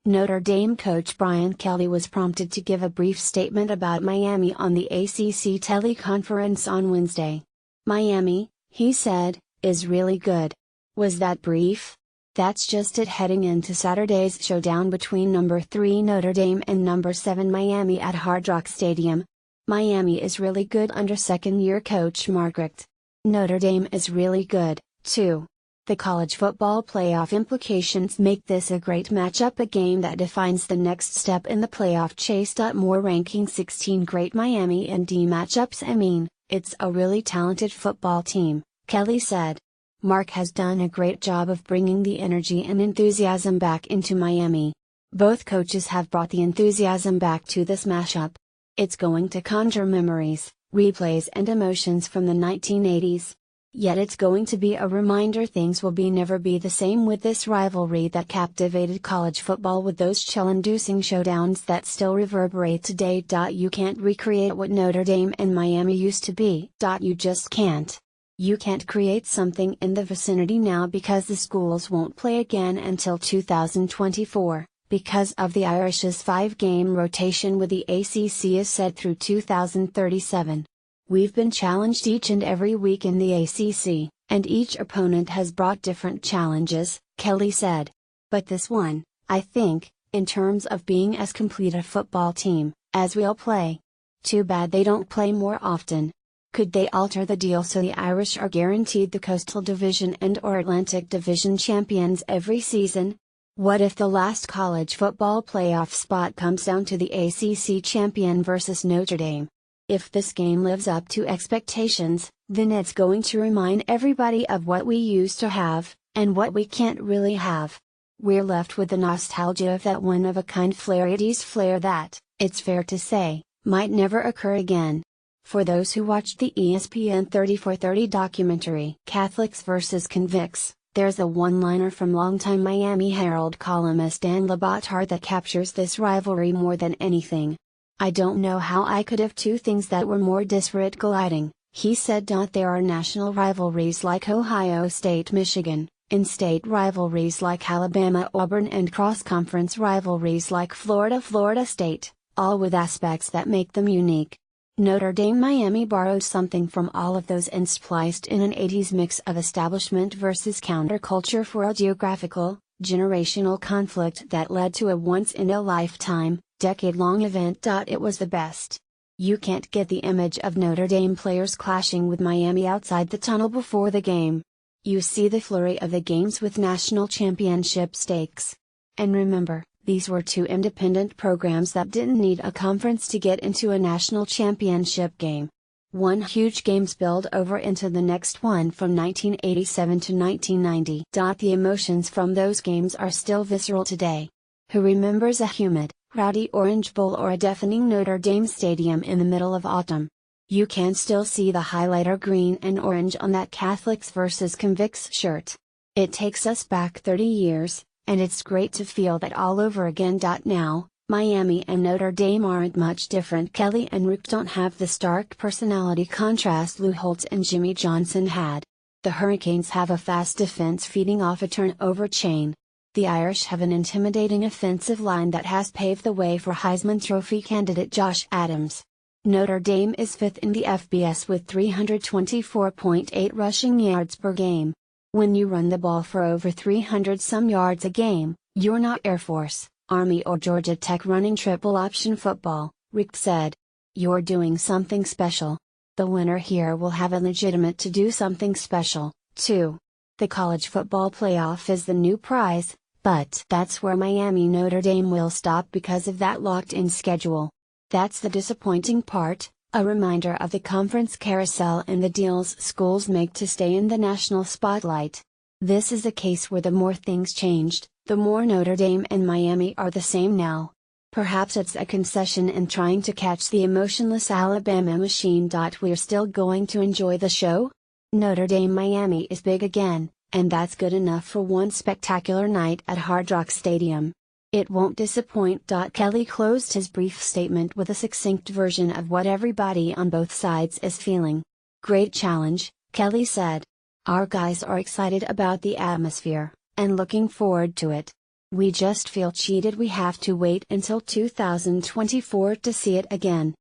Notre Dame coach Brian Kelly was prompted to give a brief statement about Miami on the ACC teleconference on Wednesday. "Miami," he said, "is really good." Was that brief? That's just it heading into Saturday's showdown between number 3 Notre Dame and number 7 Miami at Hard Rock Stadium. Miami is really good under second-year coach Mark Richt. Notre Dame is really good, too. The college football playoff implications make this a great matchup, a game that defines the next step in the playoff chase. More ranking 16 great Miami and D matchups. I mean, it's a really talented football team," Kelly said. "Mark has done a great job of bringing the energy and enthusiasm back into Miami. Both coaches have brought the enthusiasm back to this matchup. It's going to conjure memories, replays and emotions from the 1980s. Yet it's going to be a reminder things will never be the same with this rivalry that captivated college football, with those chill-inducing showdowns that still reverberate today. You can't recreate what Notre Dame and Miami used to be. You just can't. You can't create something in the vicinity now because the schools won't play again until 2024, because of the Irish's 5-game rotation, with the ACC is set through 2037. We've been challenged each and every week in the ACC, and each opponent has brought different challenges," Kelly said. "But this one, I think, in terms of being as complete a football team, as we'll play. Too bad they don't play more often. Could they alter the deal so the Irish are guaranteed the Coastal Division and/or Atlantic Division champions every season? What if the last college football playoff spot comes down to the ACC champion versus Notre Dame? If this game lives up to expectations, then it's going to remind everybody of what we used to have, and what we can't really have. We're left with the nostalgia of that one-of-a-kind Florides flair that, it's fair to say, might never occur again." For those who watched the ESPN 30 documentary Catholics vs. Convicts, there's a one-liner from longtime Miami Herald columnist Dan Labatard that captures this rivalry more than anything. "I don't know how I could have two things that were more disparate colliding," he said. "There are national rivalries like Ohio State-Michigan, in-state rivalries like Alabama-Auburn, and cross-conference rivalries like Florida-Florida State, all with aspects that make them unique. Notre Dame-Miami borrowed something from all of those and spliced in an 80s mix of establishment versus counterculture for a geographical, generational conflict that led to a once-in-a-lifetime, decade-long event. It was the best. You can't get the image of Notre Dame players clashing with Miami outside the tunnel before the game. You see the flurry of the games with national championship stakes. And remember, these were two independent programs that didn't need a conference to get into a national championship game. One huge game spilled over into the next one from 1987 to 1990. The emotions from those games are still visceral today. Who remembers a humid, rowdy Orange Bowl or a deafening Notre Dame stadium in the middle of autumn? You can still see the highlighter green and orange on that Catholics vs. Convicts shirt. It takes us back 30 years, and it's great to feel that all over again. Now, Miami and Notre Dame aren't much different. Kelly and Rick don't have the stark personality contrast Lou Holtz and Jimmy Johnson had. The Hurricanes have a fast defense feeding off a turnover chain. The Irish have an intimidating offensive line that has paved the way for Heisman Trophy candidate Josh Adams. Notre Dame is 5th in the FBS with 324.8 rushing yards per game. When you run the ball for over 300 some yards a game, you're not Air Force, Army or Georgia Tech running triple option football, Rick said. You're doing something special. The winner here will have a legitimate to do something special, too. The college football playoff is the new prize, but that's where Miami Notre Dame will stop because of that locked-in schedule. That's the disappointing part, a reminder of the conference carousel and the deals schools make to stay in the national spotlight. This is a case where the more things changed, the more Notre Dame and Miami are the same now. Perhaps it's a concession in trying to catch the emotionless Alabama machine. We're still going to enjoy the show? Notre Dame Miami is big again, and that's good enough for one spectacular night at Hard Rock Stadium. It won't disappoint. Kelly closed his brief statement with a succinct version of what everybody on both sides is feeling. Great challenge, Kelly said. Our guys are excited about the atmosphere, and looking forward to it. We just feel cheated. We have to wait until 2024 to see it again.